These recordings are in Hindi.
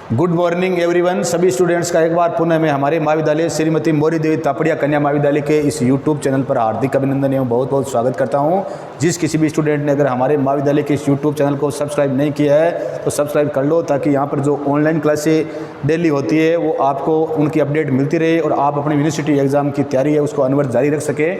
Good morning everyone. सभी स्टूडेंट्स का एक बार पुनः मैं हमारे महाविद्यालय श्रीमती मौरी देवी तापड़िया कन्या महाविद्यालय के इस यूट्यूब चैनल पर हार्दिक अभिनंदन एवं बहुत बहुत स्वागत करता हूं। जिस किसी भी स्टूडेंट ने अगर हमारे महाविद्यालय के इस यूट्यूब चैनल को सब्सक्राइब नहीं किया है तो सब्सक्राइब कर लो, ताकि यहाँ पर जो ऑनलाइन क्लासें डेली होती है वो आपको उनकी अपडेट मिलती रहे और आप अपनी यूनिवर्सिटी एग्ज़ाम की तैयारी है उसको अनवरत जारी रख सके।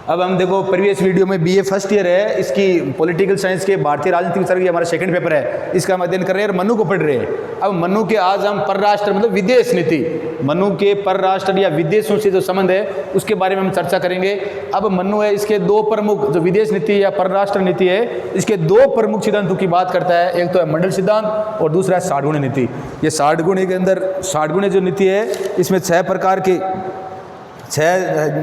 अब हम देखो, प्रीवियस वीडियो में बीए फर्स्ट ईयर है, इसकी पॉलिटिकल साइंस के भारतीय राजनीति विचार की हमारा सेकंड पेपर है, इसका हम अध्ययन कर रहे हैं और मनु को पढ़ रहे हैं। अब मनु के आज हम परराष्ट्र मतलब विदेश नीति, मनु के परराष्ट्र या विदेशों से जो संबंध है उसके बारे में हम चर्चा करेंगे। अब मनु है, इसके दो प्रमुख जो विदेश नीति या परराष्ट्र नीति है, इसके दो प्रमुख सिद्धांतों की बात करता है। एक तो है मंडल सिद्धांत और दूसरा है 60 गुण नीति। ये 60 गुण के अंदर 60 गुण जो नीति है इसमें 6 प्रकार के 6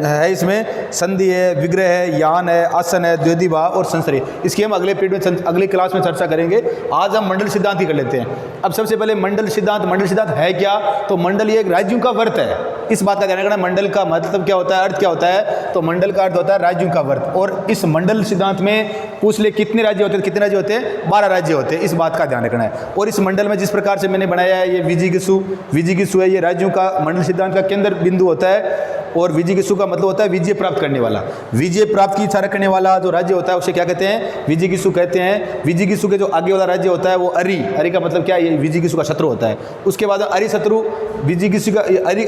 है, इसमें संधि है, विग्रह है, यान है, आसन है, द्विधिभा और संश्रय। इसकी हम अगले पीरियड में अगली क्लास में चर्चा करेंगे। आज हम मंडल सिद्धांत ही कर लेते हैं। अब सबसे पहले मंडल सिद्धांत है क्या? तो मंडल ये एक राज्यों का वर्त है। इस बात का ध्यान रखना, मंडल का मतलब क्या होता है, अर्थ क्या होता है? तो मंडल का अर्थ होता है राज्यों का वर्त। और इस मंडल सिद्धांत में पूछ ले कितने राज्य होते हैं, कितने राज्य होते हैं? 12 राज्य होते हैं। इस बात का ध्यान रखना है। और इस मंडल में जिस प्रकार से मैंने बनाया है, ये विजिगिसु है, ये राज्यों का मंडल सिद्धांत का केंद्र बिंदु होता है। और विजिगिसु का मतलब होता है विजय प्राप्त करने वाला, विजय प्राप्त की इच्छा रखने वाला जो राज्य होता है उसे क्या कहते हैं? विजिगिसु कहते हैं। विजिगिसु के जो आगे वाला राज्य होता है वो अरि का मतलब क्या है? ये विजिगिसु का शत्रु होता है। उसके बाद अरि शत्रु, विजिगिसु का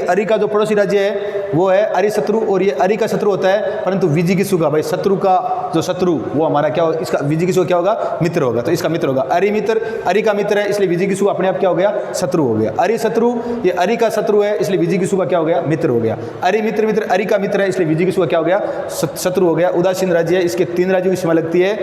अरि का जो पड़ोसी राज्य है वो है अरि शत्रु, और ये अरि का शत्रु होता है। परंतु विजिगिसु का भाई शत्रु का जो शत्रु वो हमारा क्या होगा? इसका विजिगिसु क्या होगा? मित्र होगा। तो इसका मित्र होगा अरि मित्र, अरि का मित्र है, इसलिए विजिगिसु अपने आप क्या हो गया? शत्रु हो गया। अरि शत्रु, ये अरि का शत्रु है, इसलिए विजिगिसु का क्या हो गया? मित्र हो गया। अरि मित्र अरि का मित्र है, इसलिए विजिगिसु का क्या हो गया? शत्रु हो गया। उदासीन राज्य है, इसके 3 राज्यों की सीमा लगती है,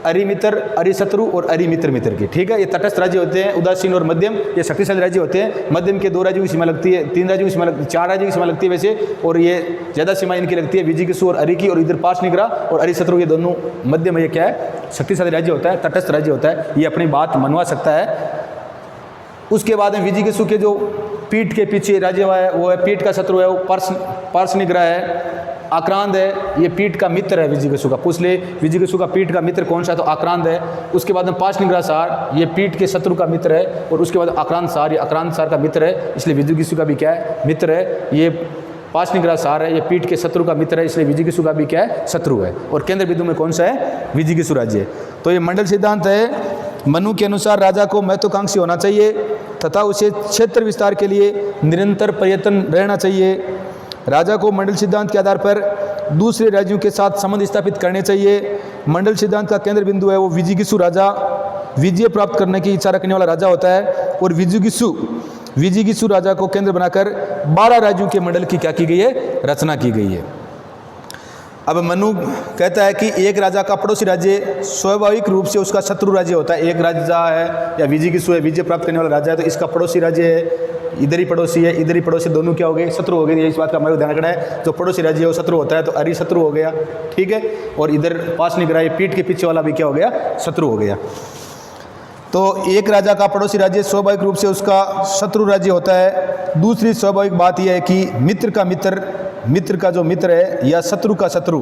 अरि मित्र, अरि शत्रु और अरि मित्र की। ठीक है, ये तटस्थ राज्य होते हैं, उदासीन और मध्यम ये शक्तिशाली राज्य होते हैं। मध्यम के 2 राज्यों की सीमा लगती है, 3 राज्यों की सीमा लगती है, 4 राज्यों की सीमा लगती है वैसे, और ये ज़्यादा सीमा इनकी लगती है विजिगिसु और अरि की। और इधर पार्श्वनिग्रह और अरि शत्रु ये दोनों मध्यम, ये क्या है? शक्तिशाली राज्य होता है, तटस्थ राज्य होता है, ये अपनी बात मनवा सकता है। उसके बाद में विजिगिसु के जो पीठ के पीछे राज्य है वो है पीठ का शत्रु है, वो पार्श्वनिग्रह है, आक्रांत है, ये पीठ का मित्र है विजिगिसु का। पूछ ले विजिगिसु का पीठ का मित्र कौन सा है? तो आक्रांत है। उसके बाद में पार्श्वनिग्रह सार, ये पीठ के शत्रु का मित्र है। और उसके बाद आक्रांत सार, ये आक्रांत सार का मित्र है, इसलिए विजिगिसु का भी क्या है? मित्र है। ये पार्श्वनिग्रह सार है, ये पीठ के शत्रु का मित्र है, इसलिए विजिगिसु का भी क्या है? शत्रु है। और केंद्र बिंदु में कौन सा है? विजिगिसु राज्य। तो ये मंडल सिद्धांत है। मनु के अनुसार राजा को महत्वाकांक्षी होना चाहिए तथा उसे क्षेत्र विस्तार के लिए निरंतर प्रयत्न रहना चाहिए। राजा को मंडल सिद्धांत के आधार पर दूसरे राज्यों के साथ संबंध स्थापित करने चाहिए। मंडल सिद्धांत का केंद्र बिंदु है वो विजिगिसु राजा, विजय प्राप्त करने की इच्छा रखने वाला राजा होता है। और विजिगिसु राजा को केंद्र बनाकर 12 राज्यों के मंडल की क्या की गई है? रचना की गई है। अब मनु कहता है कि एक राजा का पड़ोसी राज्य स्वाभाविक रूप से उसका शत्रु राज्य होता है। एक राजा है या विजिगिसु है, विजय प्राप्त करने वाला राजा है, तो इसका पड़ोसी राज्य है, इधर ही पड़ोसी है, इधर ही पड़ोसी, दोनों क्या हो गए? शत्रु हो गए। ये इस बात का हमारे ध्यान रखना है, जो पड़ोसी राज्य है वो शत्रु होता है, तो अरि शत्रु हो गया। ठीक है, और इधर पार्श्वनिग्रह पीठ के पीछे वाला भी क्या हो गया? शत्रु हो गया। तो एक राजा का पड़ोसी राज्य स्वाभाविक रूप से उसका शत्रु राज्य होता है। दूसरी स्वाभाविक बात यह है कि मित्र का जो मित्र है या शत्रु का शत्रु,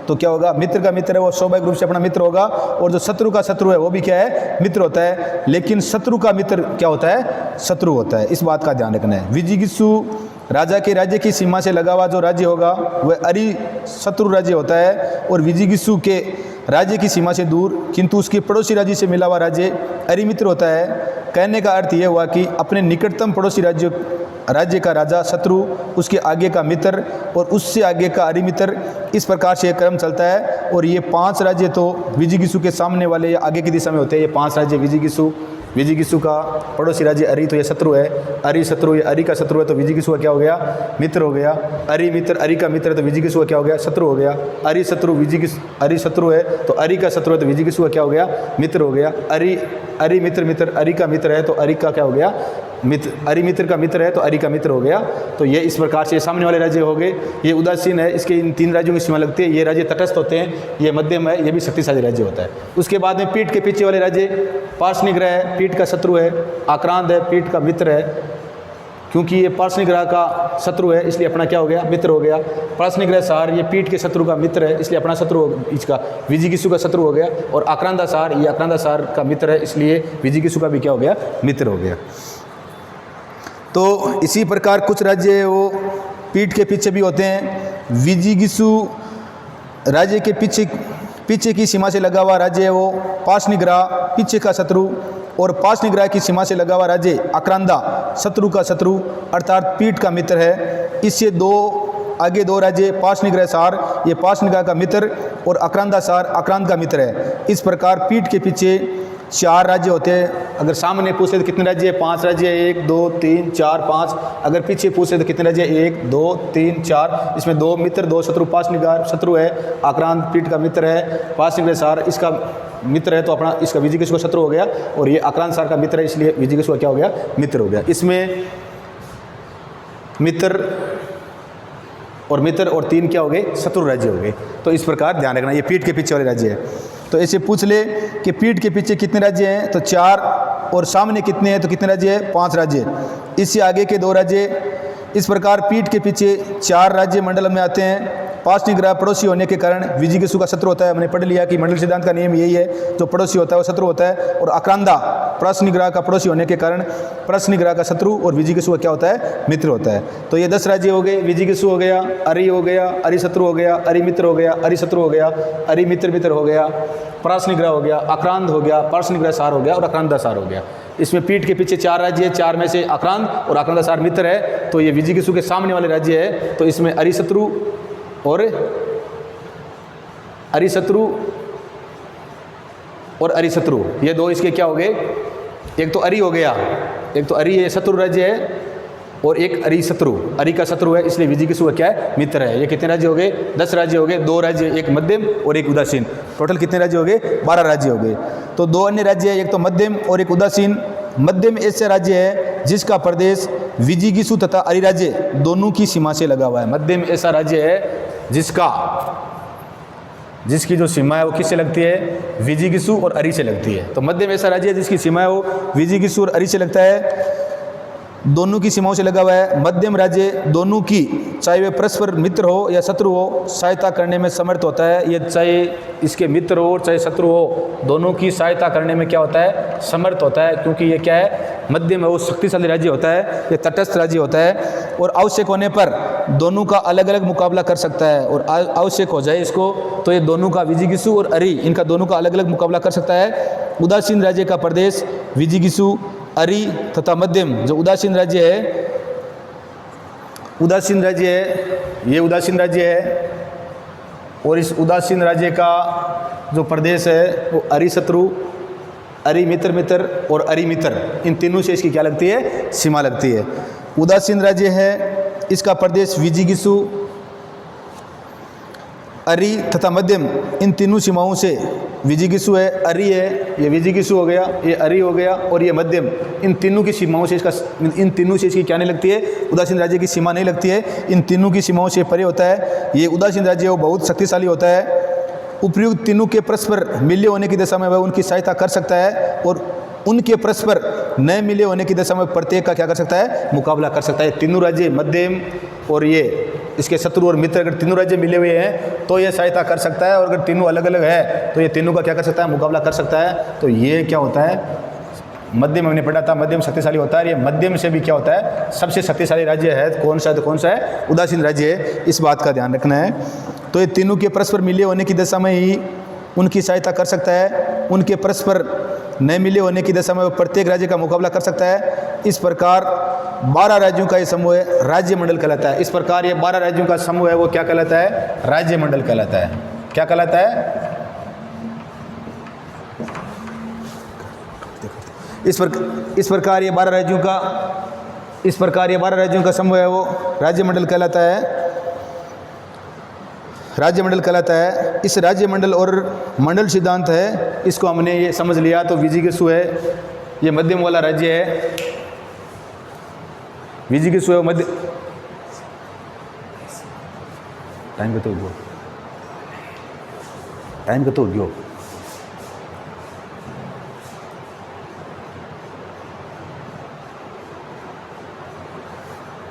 तो क्या होगा? मित्र का मित्र है वो स्वाभाविक रूप से अपना मित्र होगा, और जो शत्रु का शत्रु है वो भी क्या है? मित्र होता है। लेकिन शत्रु का मित्र क्या होता है? शत्रु होता है। इस बात का ध्यान रखना है। विजिगिसु राजा के राज्य की सीमा से लगा हुआ जो राज्य होगा वह अरि शत्रु राज्य होता है, और विजिगिसु के राज्य की सीमा से दूर किंतु उसके पड़ोसी राज्य से मिला हुआ राज्य अरि मित्र होता है। कहने का अर्थ यह हुआ कि अपने निकटतम पड़ोसी राज्य का राजा शत्रु, उसके आगे का मित्र और उससे आगे का अरि मित्र, इस प्रकार से क्रम चलता है। और ये 5 राज्य तो विजिगिसु के सामने वाले या आगे की दिशा में होते हैं। ये 5 राज्य विजिगिसु का पड़ोसी राज्य अरि, तो ये शत्रु है, अरि शत्रु, ये अरि का शत्रु है, तो विजिगिसु का क्या हो गया? मित्र हो गया। अरि मित्र, अरि का मित्र है, तो विजिगिसु का क्या हो गया? शत्रु हो गया। अरि शत्रु अरि शत्रु है, तो अरि का शत्रु है, तो विजिगिसु का क्या हो गया? मित्र हो गया। अरि मित्र अरि का मित्र है, तो अरि का क्या हो गया? मित्र। अरि मित्र का मित्र है, तो अरि का मित्र हो गया। तो ये इस प्रकार से सामने वाले राज्य हो गए। ये उदासीन है, इसके इन 3 राज्यों की सीमा लगती है। ये राज्य तटस्थ होते हैं, ये मध्यम है, ये भी शक्तिशाली राज्य होता है। उसके बाद में पीठ के पीछे वाले राज्य पार्श्वनिग्रह है, पीठ का शत्रु है, आक्रांत है, पीठ का मित्र है, क्योंकि ये पार्श्वनिग्रह का शत्रु है इसलिए अपना क्या हो गया? मित्र हो गया। पार्श्वनिग्रह सार ये पीठ के शत्रु का मित्र है इसलिए अपना शत्रु इसका विजिगिसु का शत्रु हो गया। और आक्रांता सार ये आक्रांता सार का मित्र है इसलिए विजिगिसु का भी क्या हो गया? मित्र हो गया। तो इसी प्रकार कुछ राज्य है वो पीठ के पीछे भी होते हैं। विजिगिसु राज्य के पीछे की सीमा से लगा हुआ राज्य है वो पाशनिग्रह, पीछे का शत्रु, और पाशनिग्रह की सीमा से लगा हुआ राज्य आक्रांदा, शत्रु का शत्रु अर्थात पीठ का मित्र है। इससे आगे दो राज्य पाशनिग्रह सार, ये पाशनिग्रह का मित्र, और आक्रांदा सार आक्रांत का मित्र है। इस प्रकार पीठ के पीछे 4 राज्य होते हैं। अगर सामने पूछे तो कितने राज्य है? 5 राज्य है, 1 2 3 4 5। अगर पीछे पूछे तो कितने राज्य है? 1 2 3 4। इसमें 2 मित्र 2 शत्रु। पाशनिग्रह शत्रु है, आक्रांत पीठ का मित्र है, पाशनिग्रह सार इसका मित्र है, तो अपना इसका विजिगिसु का शत्रु हो गया, और ये आक्रांत सार का मित्र है, इसलिए विजिगिसु का क्या हो गया? मित्र हो गया। इसमें मित्र और 3 क्या हो गए? शत्रु राज्य हो गए। तो इस प्रकार ध्यान रखना, ये पीठ के पीछे वाले राज्य है। तो ऐसे पूछ ले कि पीठ के पीछे कितने राज्य हैं, तो 4, और सामने कितने हैं, तो कितने राज्य हैं? 5 राज्य। इससे आगे के 2 राज्य। इस प्रकार पीठ के पीछे 4 राज्य मंडल में आते हैं। पाशनिग्रह पड़ोसी होने के कारण विजिगिसु का शत्रु होता है। हमने पढ़ लिया कि मंडल सिद्धांत का नियम यही है, जो पड़ोसी होता है वो शत्रु होता है। और आक्रांदा पाशनिग्रह का पड़ोसी होने के कारण पाशनिग्रह का शत्रु और विजिगिसु का क्या होता है? मित्र होता है। तो ये 10 राज्य हो गए। विजिगिसु हो गया, अरि हो गया, अरि शत्रु हो गया, अरि मित्र हो गया, अरि शत्रु हो गया, अरि मित्र हो गया, पाशनिग्रह हो गया, आक्रांत हो गया, पाशनिग्रह सार हो गया, और आक्रांता सार हो गया। इसमें पीठ के पीछे 4 राज्य है, 4 में से आक्रांत और आक्रांता सार मित्र है। तो ये विजिगिसु के सामने वाले राज्य है। तो इसमें अरिशत्रु और अरिशत्रु ये 2 इसके क्या हो गए? एक तो अरि हो गया, एक तो अरि है शत्रु राज्य है, और एक अरिशत्रु, अरि का शत्रु है, इसलिए विजिगिसु का क्या है? मित्र है। ये कितने राज्य हो गए? 10 राज्य हो गए। 2 राज्य, एक मध्यम और एक उदासीन। टोटल कितने राज्य हो गए? 12 राज्य हो गए। तो 2 अन्य राज्य है, एक तो मध्यम और एक उदासीन। मध्यम ऐसे राज्य है जिसका प्रदेश विजिगिसु तथा अरि राज्य दोनों की सीमा से लगा हुआ है। मध्यम ऐसा राज्य है जिसकी जो सीमा है वो किससे लगती है? विजिगिसु और अरि से लगती है। तो मध्यम ऐसा राज्य है जिसकी सीमा है वो विजिगिसु और अरि से लगता है, दोनों की सीमाओं से लगा हुआ है। मध्यम राज्य दोनों की, चाहे वे परस्पर मित्र हो या शत्रु हो, सहायता करने में समर्थ होता है। ये चाहे इसके मित्र हो चाहे शत्रु हो, दोनों की सहायता करने में क्या होता है? समर्थ होता है, क्योंकि ये क्या है? मध्यम है, वो शक्तिशाली राज्य होता है, ये तटस्थ राज्य होता है। और आवश्यक होने पर दोनों का अलग अलग मुकाबला कर सकता है। और आवश्यक हो जाए इसको तो ये दोनों का विजिगिसु और अरि, इनका दोनों का अलग अलग मुकाबला कर सकता है। उदासीन राज्य का प्रदेश विजिगिसु, अरि तथा मध्यम, जो उदासीन राज्य है, ये उदासीन राज्य है। और इस उदासीन राज्य का जो प्रदेश है वो अरि शत्रु, अरि मित्र और अरि मित्र, इन तीनों से इसकी क्या लगती है? सीमा लगती है। उदासीन राज्य है, इसका प्रदेश विजिगिसु, अरि तथा मध्यम, इन तीनों सीमाओं से विजिगिसु है, अरि है, ये विजिगिसु हो गया, ये अरि हो गया, और ये मध्यम, इन तीनों की सीमाओं से इसकी क्या नहीं लगती है? उदासीन राज्य की सीमा नहीं लगती है। इन तीनों की सीमाओं से परे होता है। ये उदासीन राज्य वो बहुत शक्तिशाली होता है। उपयुक्त तीनों के परस्पर मिले होने की दशा में वह उनकी सहायता कर सकता है, और उनके परस्पर न मिले होने की दशा में प्रत्येक का क्या कर सकता है? मुकाबला कर सकता है। तीनों राज्य मध्यम और ये इसके शत्रु और मित्र, अगर तीनों राज्य मिले हुए हैं तो ये सहायता कर सकता है, और अगर तीनों अलग अलग है तो ये तीनों का क्या कर सकता है? मुकाबला कर सकता है। तो ये क्या होता है? मध्यम हमने पढ़ा था, मध्यम शक्तिशाली होता है। ये मध्यम से भी क्या होता है? सबसे शक्तिशाली राज्य है कौन सा? तो कौन सा है? उदासीन राज्य है। इस बात का ध्यान रखना है। तो ये तीनों के परस्पर मिले होने की दशा में ही उनकी सहायता कर सकता है, उनके परस्पर न मिले होने की दशा में वो प्रत्येक राज्य का मुकाबला कर सकता है। इस प्रकार 12 राज्यों का ये समूह है, राज्य मंडल कहलाता है। इस प्रकार ये 12 राज्यों का समूह है वो क्या कहलाता है? राज्य मंडल कहलाता है। क्या कहलाता है? इस प्रकार ये 12 राज्यों का समूह है वो राज्य मंडल कहलाता है। राज्य मंडल कहलाता है। इस राज्य मंडल और मंडल सिद्धांत है, इसको हमने ये समझ लिया। तो विजिगिसु है, ये मध्यम वाला राज्य है। विजिगिसु है मध्य, टाइम कतो गयो।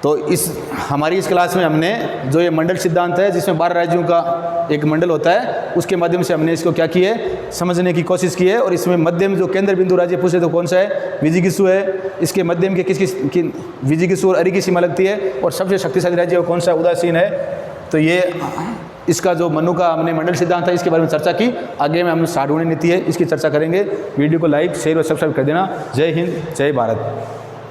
तो हमारी इस क्लास में हमने जो ये मंडल सिद्धांत है, जिसमें 12 राज्यों का एक मंडल होता है, उसके माध्यम से हमने इसको क्या की है, समझने की कोशिश की है। और इसमें मध्यम जो केंद्र बिंदु राज्य पूछे तो कौन सा है, विजिगिसु है। इसके मध्यम के किस विजिगिसु और अरि की सीमा लगती है। और सबसे शक्तिशाली राज्य वो कौन सा, उदासीन है। तो ये इसका जो मनु का हमने मंडल सिद्धांत है, इसके बारे में चर्चा की। आगे में हम साढ़ूणी नीति है, इसकी चर्चा करेंगे। वीडियो को लाइक शेयर और सब्सक्राइब कर देना। जय हिंद, जय भारत।